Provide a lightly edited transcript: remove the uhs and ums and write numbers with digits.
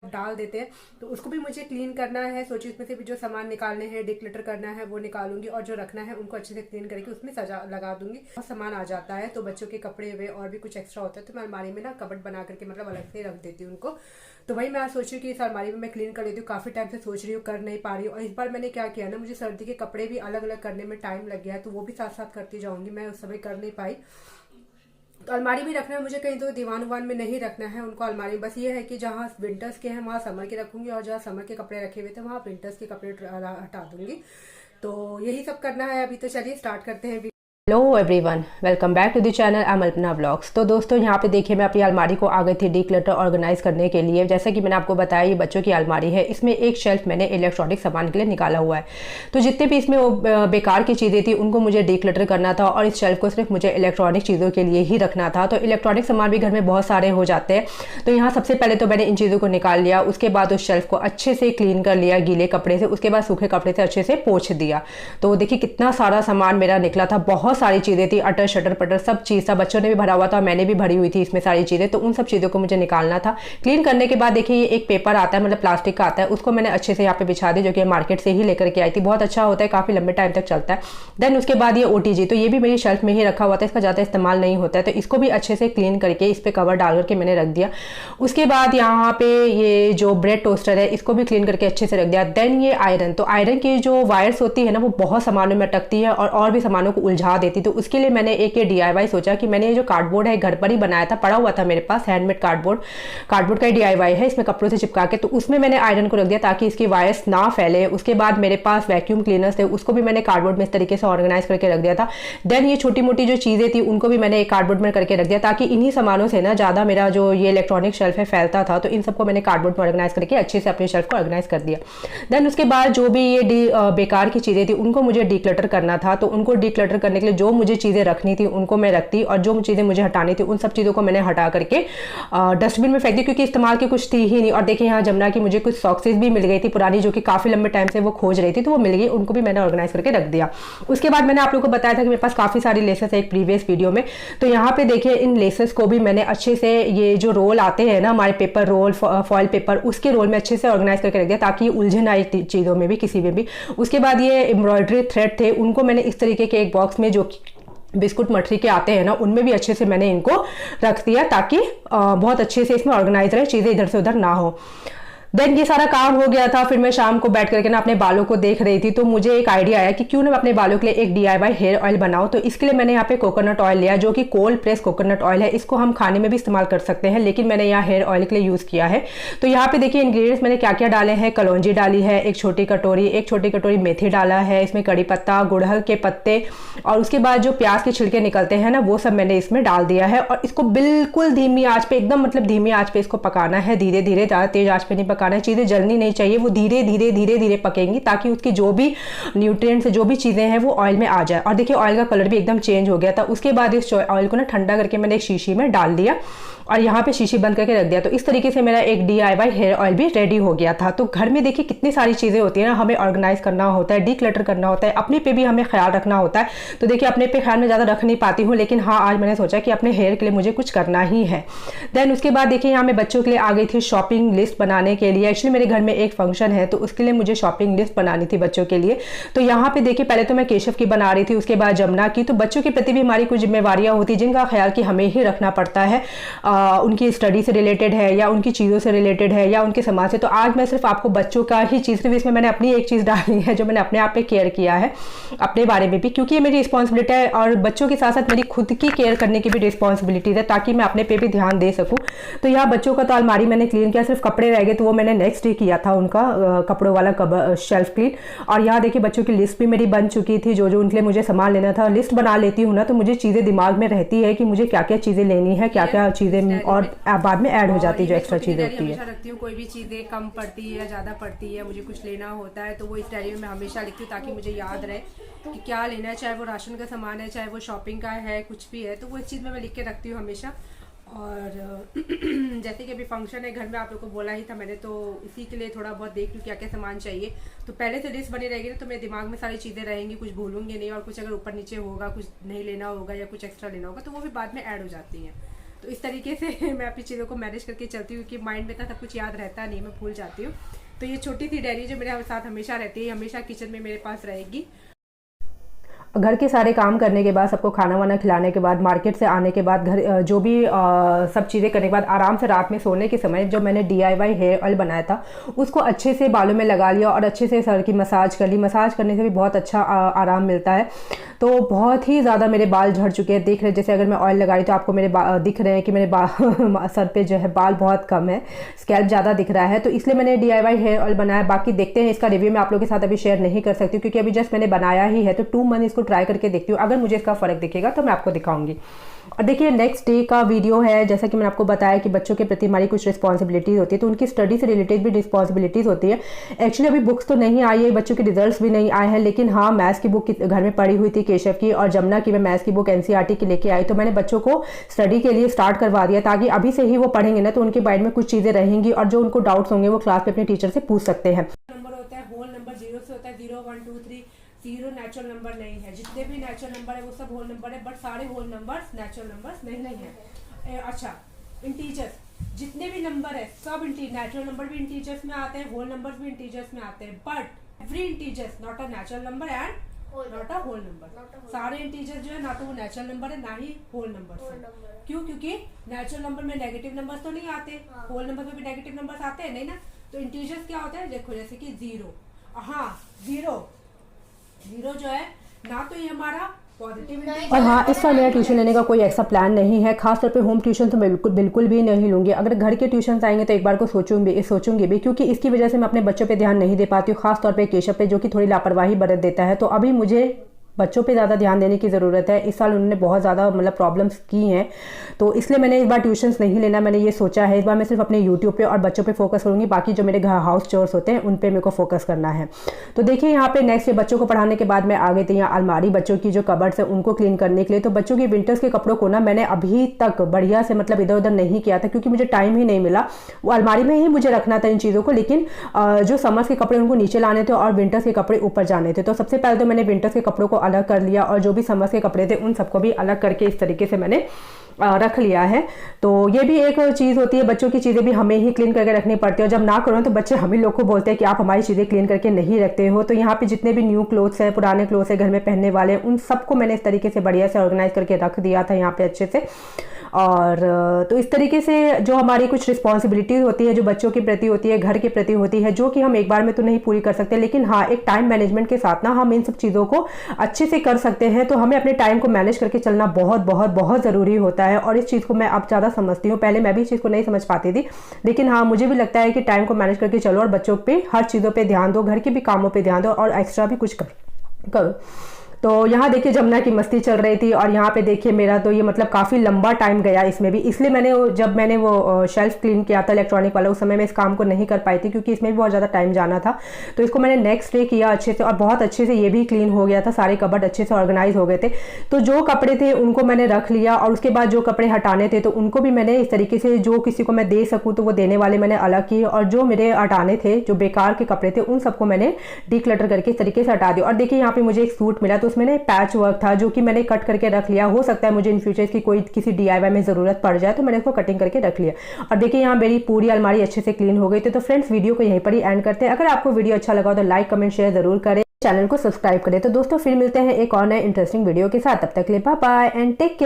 डाल देते हैं, तो उसको भी मुझे क्लीन करना है। सोचिए उसमें से भी जो सामान निकालने हैं, डिक्लटर करना है, वो निकालूंगी और जो रखना है उनको अच्छे से क्लीन करके उसमें सजा लगा दूंगी। और सामान आ जाता है तो बच्चों के कपड़े हुए और भी कुछ एक्स्ट्रा होता है तो मैं अलमारी में ना कबर्ड बना करके मतलब अलग से रख देती हूँ उनको। तो वही मैं आज सोच रही हूँ कि इस अलमारी में मैं क्लीन कर लेती हूँ। काफ़ी टाइम से सोच रही हूँ, कर नहीं पा रही हूँ। और इस बार मैंने क्या किया ना, मुझे सर्दी के कपड़े भी अलग अलग करने में टाइम लग गया है, तो वो भी साथ साथ करती जाऊंगी। मैं उस समय कर नहीं पाई। तो अलमारी भी रखना है मुझे, कहीं तो दीवान उवान में नहीं रखना है उनको अलमारी में। बस ये है कि जहाँ विंटर्स के हैं वहाँ समर के रखूंगी, और जहाँ समर के कपड़े रखे हुए थे वहाँ विंटर्स के कपड़े हटा दूंगी। तो यही सब करना है अभी। तो चलिए स्टार्ट करते हैं। Hello everyone, welcome back to the channel I am Alpana vlogs. तो दोस्तों यहाँ पे देखिए मैं अपनी अलमारी को आ गई थी डीक्लटर ऑर्गेनाइज करने के लिए। जैसा कि मैंने आपको बताया ये बच्चों की अलमारी है, इसमें एक शेल्फ मैंने इलेक्ट्रॉनिक सामान के लिए निकाला हुआ है। तो जितने भी इसमें वो बेकार की चीज़ें थी उनको मुझे डीक्लटर करना था और इस शेल्फ को सिर्फ मुझे इलेक्ट्रॉनिक चीज़ों के लिए ही रखना था। तो इलेक्ट्रॉनिक सामान भी घर में बहुत सारे हो जाते हैं, तो यहाँ सबसे पहले तो मैंने इन चीज़ों को निकाल लिया। उसके बाद उस शेल्फ को अच्छे से क्लीन कर लिया गीले कपड़े से, उसके बाद सूखे कपड़े से अच्छे से पोंछ दिया। तो देखिए कितना सारा सामान मेरा निकला था, बहुत सारी चीज़ें थी, अटर शटर पटर सब चीज़ था। बच्चों ने भी भरा हुआ था, मैंने भी भरी हुई थी इसमें सारी चीज़ें। तो उन सब चीज़ों को मुझे निकालना था। क्लीन करने के बाद देखिए ये एक पेपर आता है, मतलब प्लास्टिक का आता है, उसको मैंने अच्छे से यहाँ पे बिछा दी, जो कि मार्केट से ही लेकर के आई थी। बहुत अच्छा होता है, काफ़ी लंबे टाइम तक चलता है। देन उसके बाद ये OTG, तो ये भी मेरी शेल्फ में ही रखा हुआ था, इसका ज़्यादा इस्तेमाल नहीं होता है। तो इसको भी अच्छे से क्लीन करके इस पर कवर डाल करके मैंने रख दिया। उसके बाद यहाँ पे ये जो ब्रेड टोस्टर है इसको भी क्लीन करके अच्छे से रख दिया। देन ये आयरन, तो आयरन की जो वायर्स होती है ना वो बहुत सामानों में अटकती है और भी सामानों को उलझा देती। तो उसके लिए मैंने एक ये DIY सोचा कि मैंने ये जो कार्डबोर्ड है घर पर ही बनाया था, पड़ा हुआ था मेरे पास, हैंडमेड कार्डबोर्ड का ही DIY है, इसमें कपड़ों से चिपका के। तो उसमें मैंने आयरन को रख दिया ताकि इसकी वायर्स ना फैले। उसके बाद मेरे पास वैक्यूम क्लीनर्स थे, उसको भी मैंने कार्डबोर्ड में इस तरीके से ऑर्गेनाइज करके रख दिया था। देन ये छोटी मोटी जो चीज़ें थी उनको भी मैंने एक कार्डबोर्ड में करके रख दिया, ताकि इन्हीं सामानों से ना ज़्यादा मेरा जो ये इलेक्ट्रॉनिक शेल्फ है फैलता था। तो इन सबको मैंने कार्डबोर्ड में ऑर्गेनाइज करके अच्छे से अपने शेल्फ को ऑर्गेनाइज कर दिया। देन उसके बाद जो भी ये बेकार की चीज़ें थी उनको मुझे डीक्लटर करना था। तो उनको डीक्लटर करने के लिए जो मुझे चीज़ें रखनी थी उनको मैं रखती, और जो चीज़ें मुझे हटानी थी उन सब चीज़ों को मैंने हटा करके डस्टबिन में फेंक दी, क्योंकि इस्तेमाल की कुछ थी ही नहीं। और देखिए यहाँ जमुना की मुझे कुछ सॉक्सेस भी मिल गई थी पुरानी, जो कि काफ़ी लंबे टाइम से वो खोज रही थी, तो वो मिल गई, उनको भी मैंने ऑर्गेनाइज करके रख दिया। उसके बाद मैंने आप लोगों को बताया था कि मेरे पास काफ़ी सारी लेसेस है एक प्रीवियस वीडियो में। तो यहाँ पे देखिए इन लेसेस को भी मैंने अच्छे से, ये जो रोल आते हैं ना हमारे पेपर रोल, फॉइल पेपर, उसके रोल में अच्छे से ऑर्गेनाइज करके रख दिया ताकि उलझे ना चीज़ों में भी, किसी में भी। उसके बाद ये एम्ब्रॉयडरी थ्रेड थे, उनको मैंने इस तरीके के एक बॉक्स में, जो बिस्कुट मठरी के आते हैं ना, उनमें भी अच्छे से मैंने इनको रख दिया, ताकि बहुत अच्छे से इसमें ऑर्गेनाइज रहे, चीज़ें इधर से उधर ना हो। देन ये सारा काम हो गया था। फिर मैं शाम को बैठ करके ना अपने बालों को देख रही थी, तो मुझे एक आइडिया आया कि क्यों ना मैं अपने बालों के लिए एक DIY हेयर ऑयल बनाऊं। तो इसके लिए मैंने यहाँ पे कोकोनट ऑयल लिया, जो कि कोल्ड प्रेस कोकोनट ऑयल है। इसको हम खाने में भी इस्तेमाल कर सकते हैं, लेकिन मैंने यहाँ हेयर ऑयल के लिए यूज़ किया है। तो यहाँ पे देखिए इंग्रेडिएंट्स मैंने क्या क्या डाले हैं। कलौंजी डाली है एक छोटी कटोरी मेथी डाला है, इसमें कड़ी पत्ता, गुड़हल के पत्ते, और उसके बाद जो प्याज के छिलके निकलते हैं ना वो सब मैंने इसमें डाल दिया है। और इसको बिल्कुल धीमी आंच पे, एकदम मतलब धीमी आंच पे इसको पकाना है, धीरे धीरे, ज़्यादा तेज आंच पे नहीं पकाना है, चीज़ें जलनी नहीं चाहिए, वो धीरे धीरे पकेंगी, ताकि उसकी जो भी न्यूट्रिएंट्स, जो भी चीज़ें हैं वो ऑयल में आ जाए। और देखिए ऑयल का कलर भी एकदम चेंज हो गया था। उसके बाद इस ऑयल को ना ठंडा करके मैंने एक शीशी में डाल दिया और यहाँ पे शीशी बंद करके रख दिया। तो इस तरीके से मेरा एक DIY हेयर ऑयल भी रेडी हो गया था। तो घर में देखिए कितनी सारी चीज़ें होती है ना, हमें ऑर्गेनाइज करना होता है, डीक्लटर करना होता है, अपने पे भी हमें ख्याल रखना होता है। तो देखिए अपने पे ख्याल में ज़्यादा रख नहीं पाती हूँ, लेकिन हाँ आज मैंने सोचा कि अपने हेयर के लिए मुझे कुछ करना ही है। देन उसके बाद देखिए यहाँ मैं बच्चों के लिए आ गई थी शॉपिंग लिस्ट बनाने के लिए। एक्चुअली मेरे घर में एक फंक्शन है, तो उसके लिए मुझे शॉपिंग लिस्ट बनानी थी बच्चों के लिए। तो यहाँ पे देखिए पहले तो मैं केशव की बना रही थी, उसके बाद जमुना की। तो बच्चों के प्रति भी हमारी कुछ जिम्मेवारियाँ होती हैं, जिनका ख्याल कि हमें ही रखना पड़ता है। उनकी स्टडी से रिलेटेड है, या उनकी चीज़ों से रिलेटेड है, या उनके समाज से। तो आज मैं सिर्फ आपको बच्चों का ही चीज़, सिर्फ इसमें मैंने अपनी एक चीज़ डाली है जो मैंने अपने आप पे केयर किया है, अपने बारे में भी, क्योंकि ये मेरी रिस्पॉन्सिबिलिटी है। और बच्चों के साथ साथ मेरी खुद की केयर करने की भी रिस्पॉन्सिबिलिटीज़ है, ताकि मैं अपने पे भी ध्यान दे सकूँ। तो यहाँ बच्चों का तो अलमारी मैंने क्लीन किया, सिर्फ कपड़े रह गए, तो वो मैंने नेक्स्ट डे किया था उनका कपड़ों वाला शेल्फ क्लीन। और यहाँ देखिए बच्चों की लिस्ट भी मेरी बन चुकी थी, जो जो उनके लिए मुझे सामान लेना था। लिस्ट बना लेती हूँ ना, तो मुझे चीज़ें दिमाग में रहती है कि मुझे क्या क्या चीज़ें लेनी है, क्या क्या चीज़ें, और बाद में ऐड हो जाती है जो एक्स्ट्रा चीज़ें होती है। हमेशा रखती हूँ, कोई भी चीज़ें कम पड़ती है या ज़्यादा पड़ती है, मुझे कुछ लेना होता है, तो वो इस डायरी में मैं हमेशा लिखती हूँ, ताकि मुझे याद रहे कि क्या लेना है। चाहे वो राशन का सामान है, चाहे वो शॉपिंग का है, कुछ भी है, तो वो इस चीज़ में मैं लिख के रखती हूँ हमेशा। और जैसे कि अभी फंक्शन है घर में, आप लोग को बोला ही था मैंने, तो इसी के लिए थोड़ा बहुत देख लूँ क्या क्या सामान चाहिए। तो पहले से लिस्ट बनी रहेगी ना, तो मेरे दिमाग में सारी चीज़ें रहेंगी, कुछ भूलूंगी नहीं। और कुछ अगर ऊपर नीचे होगा, कुछ नहीं लेना होगा या कुछ एक्स्ट्रा लेना होगा, तो वो भी बाद में ऐड हो जाती हैं। तो इस तरीके से मैं अपनी चीज़ों को मैनेज करके चलती हूँ कि माइंड में इतना सब कुछ याद रहता नहीं, मैं भूल जाती हूँ। तो ये छोटी सी डायरी जो मेरे साथ हमेशा रहती है, हमेशा किचन में मेरे पास रहेगी। घर के सारे काम करने के बाद, सबको खाना वाना खिलाने के बाद, मार्केट से आने के बाद, घर जो भी सब चीज़ें करने के बाद आराम से रात में सोने के समय जो मैंने DIY हेयर ऑयल बनाया था उसको अच्छे से बालों में लगा लिया और अच्छे से सर की मसाज कर ली। मसाज करने से भी बहुत अच्छा आराम मिलता है। तो बहुत ही ज़्यादा मेरे बाल झड़ चुके हैं, देख रहे हैं जैसे अगर मैं ऑयल लगाई तो आपको मेरे दिख रहे हैं कि मेरे सर पे जो है बाल बहुत कम है, स्कैल्प ज़्यादा दिख रहा है। तो इसलिए मैंने DIY हेयर ऑयल बनाया। बाकी देखते हैं, इसका रिव्यू मैं आप लोगों के साथ अभी शेयर नहीं कर सकती क्योंकि अभी जस्ट मैंने बनाया ही है। तो 2 मंथ इसको ट्राई करके देखती हूँ, अगर मुझे इसका फ़र्क दिखेगा तो मैं आपको दिखाऊंगी। और देखिए नेक्स्ट डे का वीडियो है। जैसा कि मैंने आपको बताया कि बच्चों के प्रति हमारी कुछ रिस्पॉन्सिबिलिटीज़ होती है, तो उनकी स्टडी से रिलेटेड भी रिस्पॉन्सिबिलिटीज़ होती है। एक्चुअली अभी बुक्स तो नहीं आई है, बच्चों के रिजल्ट्स भी नहीं आए हैं, लेकिन हाँ मैथ्स की बुक घर में पड़ी हुई थी केशव की और जमुना की। मैं मैथ्स की बुक NCERT की लेके आई, तो मैंने बच्चों को स्टडी के लिए स्टार्ट करवा दिया ताकि अभी से ही वो पढ़ेंगे ना तो उनके माइंड में कुछ चीज़ें रहेंगी और जो उनको डाउट्स होंगे वो क्लास में अपने टीचर से पूछ सकते हैं। नंबर होता है होल नंबर, 0 से होता है 0 1 2 3। 0 नेचुरल नंबर नहीं है, जितने भी नेचुरल नंबर है वो सब होल नंबर है, बट सारे होल नंबर्स नेचुरल नंबर्स नहीं है। अच्छा, इंटीजर्स जितने भी नंबर है सब नेचुरल नंबर भी इंटीजर्स में आते हैं, होल नंबर्स भी इंटीजर्स में आते हैं, but every integers not a natural number and not a whole number. सारे इंटीजर जो है ना तो वो नेचुरल नंबर है ना ही होल नंबर। क्यों? क्योंकि नेचुरल नंबर में नेगेटिव नंबर्स तो नहीं आते, होल नंबर में भी नेगेटिव नंबर्स आते हैं नहीं ना। तो इंटीजर्स क्या होता है, देखो जैसे कि 0, हाँ 0 जो है ना तो ये हमारा पॉजिटिव। और हाँ, इस बार मेरा ट्यूशन लेने का कोई ऐसा प्लान नहीं है, खासतौर पे होम ट्यूशन तो मैं बिल्कुल भी नहीं लूँगी। अगर घर के ट्यूशन आएंगे तो एक बार को सोचूंगी भी, क्योंकि इसकी वजह से मैं अपने बच्चों पे ध्यान नहीं दे पाती हूँ, खासतौर पे केशव पे जो कि थोड़ी लापरवाही बरत देता है। तो अभी मुझे बच्चों पे ज़्यादा ध्यान देने की ज़रूरत है। इस साल उन्होंने बहुत ज़्यादा मतलब प्रॉब्लम्स की हैं, तो इसलिए मैंने इस बार ट्यूशन्स नहीं लेना, मैंने ये सोचा है। इस बार मैं सिर्फ अपने यूट्यूब पे और बच्चों पे फोकस करूँगी, बाकी जो मेरे घर हाउस चोर्स होते हैं उन पे मेरे को फोकस करना है। तो देखिए यहाँ पे नेक्स्ट बच्चों को पढ़ाने के बाद मैं आ गई थी यहाँ अलमारी, बच्चों की जो कबर्ड्स है उनको क्लीन करने के लिए। तो बच्चों के विंटर्स के कपड़ों को ना मैंने अभी तक बढ़िया से मतलब इधर उधर नहीं किया था क्योंकि मुझे टाइम ही नहीं मिला। वो अलमारी में ही मुझे रखना था इन चीज़ों को, लेकिन जो समर्स के कपड़े उनको नीचे लाने थे और विंटर्स के कपड़े ऊपर जाने थे। तो सबसे पहले तो मैंने विंटर्स के कपड़ों को अलग कर लिया और जो भी समर्स के कपड़े थे उन सबको भी अलग करके इस तरीके से मैंने रख लिया है। तो ये भी एक चीज़ होती है, बच्चों की चीज़ें भी हमें ही क्लीन करके रखनी पड़ती है और जब ना करो तो बच्चे हम ही लोग को बोलते हैं कि आप हमारी चीज़ें क्लीन करके नहीं रखते हो। तो यहाँ पे जितने भी न्यू क्लोथ्स हैं, पुराने क्लोथ्स है घर में पहनने वाले, उन सबको मैंने इस तरीके से बढ़िया से ऑर्गेनाइज करके रख दिया था यहाँ पे अच्छे से। और तो इस तरीके से जो हमारी कुछ रिस्पॉन्सिबिलिटीज़ होती है, जो बच्चों के प्रति होती है, घर के प्रति होती है, जो कि हम एक बार में तो नहीं पूरी कर सकते, लेकिन हाँ एक टाइम मैनेजमेंट के साथ ना हम इन सब चीज़ों को अच्छे से कर सकते हैं। तो हमें अपने टाइम को मैनेज करके चलना बहुत बहुत बहुत ज़रूरी होता है और इस चीज़ को मैं अब ज़्यादा समझती हूँ। पहले मैं भी इस चीज़ को नहीं समझ पाती थी, लेकिन हाँ मुझे भी लगता है कि टाइम को मैनेज करके चलो और बच्चों पर हर चीज़ों पर ध्यान दो, घर के भी कामों पर ध्यान दो और एक्स्ट्रा भी कुछ करो। तो यहाँ देखिए जमुना की मस्ती चल रही थी और यहाँ पे देखिए मेरा तो ये मतलब काफ़ी लंबा टाइम गया इसमें भी, इसलिए जब मैंने वो शेल्फ क्लीन किया था इलेक्ट्रॉनिक वाला, उस समय मैं इस काम को नहीं कर पाई थी क्योंकि इसमें भी बहुत ज़्यादा टाइम जाना था। तो इसको मैंने नेक्स्ट डे किया अच्छे से और बहुत अच्छे से ये भी क्लीन हो गया था, सारे कबर्ड अच्छे से ऑर्गेनाइज हो गए थे। तो जो कपड़े थे उनको मैंने रख लिया और उसके बाद जो कपड़े हटाने थे तो उनको भी मैंने इस तरीके से जो किसी को मैं दे सकूँ तो वो देने वाले मैंने अलग किए और जो मेरे हटाने थे, जो बेकार के कपड़े थे, उन सबको मैंने डिक्लटर करके इस तरीके से हटा दिया। और देखिए यहाँ पे मुझे एक सूट मिला तो उसमें पैच वर्क था जो कि मैंने कट करके रख लिया। हो सकता है मुझे इन फ्यूचर की कोई किसी DIY में ज़रूरत पड़ जाए तो मैंने इसको कटिंग करके रख लिया। और देखिए यहाँ मेरी पूरी अलमारी अच्छे से क्लीन हो गई थी। तो फ्रेंड्स वीडियो को यहीं पर ही एंड करते हैं। अगर आपको वीडियो अच्छा लगा हो तो लाइक कमेंट शेयर जरूर करें, चैनल को सब्सक्राइब करें। तो दोस्तों फिर मिलते हैं एक और नए इंटरेस्टिंग वीडियो के साथ, तब तक के लिए bye bye and take care.